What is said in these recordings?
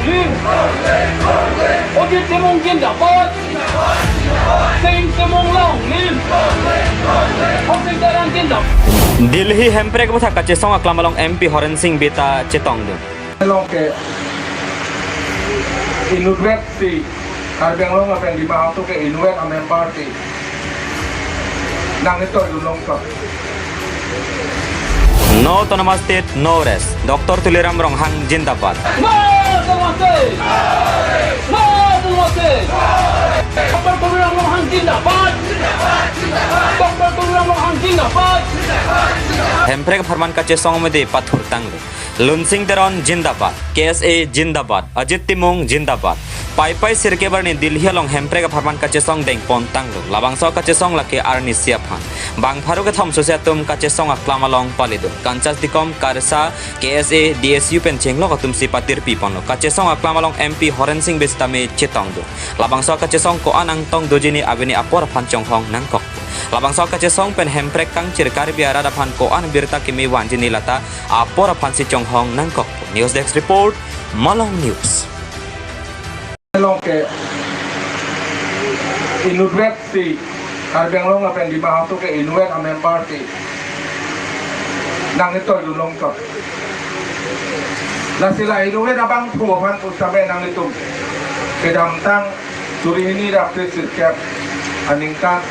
lim. Audit Timung Jindabat. Sing Timung Long lim. Audit Daran Jindabat. Delhi हेम्प्रेक बथा कच्चे सॉन्ग अक्लामलोंग एमपी हरन सिंह बेटा चेतोंग दो long ke inuit si karbeng long apa yang dimahal tu ke inuit amen party nang itu long kok no autonomous state no rest doctor Tuleram Ronghang जिंदाबाद No Autonomous. No Autonomous. Dr. Tuliram Longhang Jindabat. Dr. Tuliram Longhang Jindabat. हेम्प्रेक फरमान कच्चे सॉन्ग में दे पाथुर तंग लुनसिंग तेरन जिंदाबाद केएसए जिंदाबाद अजित तिमुंग जिंदाबाद पाई पाई सिरके बरनी दिल्ली लोंग हेम्प्रेक फरमान कच्चे सॉन्ग देंग पोन तंग लबांगसो कच्चे सॉन्ग लके आरनी सियाफान बांग फारू के थम सोसे तुम कच्चे सॉन्ग अक्लामा लोंग पालिदो कंचास दिकम कारसा केएसए डीएसयू पेंचेंग लो तुम सिपातिर पीपन लो कच्चे सॉन्ग अक्लामा लोंग एमपी हरन सिंह बेस्ता में चेतोंग दो लबांगसो कच्चे सॉन्ग को अनंग तोंग दोजिनी अबिनी अपोर फांचोंग होंग नंगकोक labang sok kace song pen hemprek kang cirkar biara dapan ko an birta kimi wanjini lata apora fansi chonghong nangkok news desk report Malong News long ke inuit si karbeng long apa yang dimahal tu ke inuit amen party nang itu long kok lah sila inuit abang puan usabe nang itu kedam tang suri ini dapat sirkap aningkan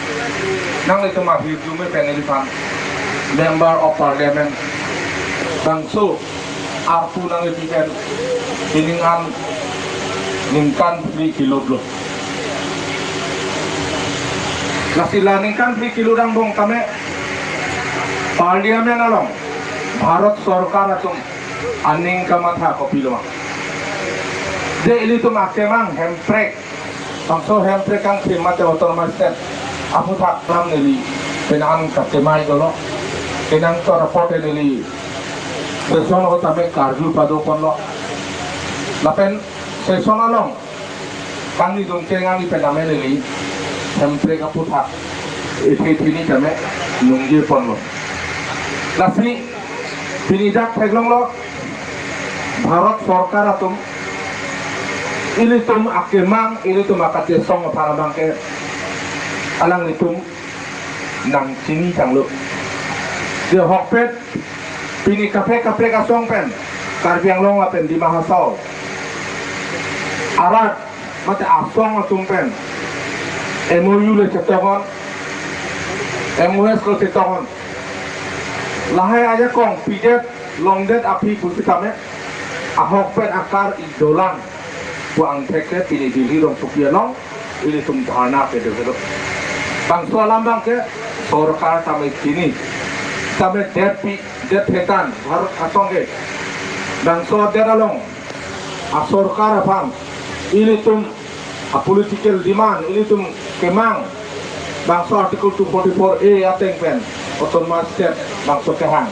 nang itu mah hidup me penelitian member of parliament bangsu arpu nang itu kan hiningan ningkan 3 kilo blo nasila ningkan 3 kilo dang bong kame parliament along Bharat Sarkar atum aning kamatha kopilo de ili tu makemang hemprek bangso hemprek kang khimate autonomous state aku tak lam nili penan katemai dolo penang to report nili seson ho tabe karju pado konlo lapen seson along kangi dongcengang ni pename nili sempre kapu tak ini kame nungji ponlo lasni pinijak theglong lo Bharat Sarkar atum ini tum akemang ini tum akate song parabang ke alang itu nang sini canglu dia hokpet pini kafe kasong pen karbiang long apen di mahasau arat mate asong atum pen MOU le cetogon MOS ko cetogon lahai aja kong pijet longdet api putih kame ahokpet akar idolang buang teke pini dili dong sukianong ini tum dharna pe dulu bangso lambang ke Sarkar sampai sini sampai det hetan Bharat asong ke bangso deralong Sarkar apang ini tum a political demand ini tum kemang bangso artikel 244A ateng pen autonomous state bangso kehang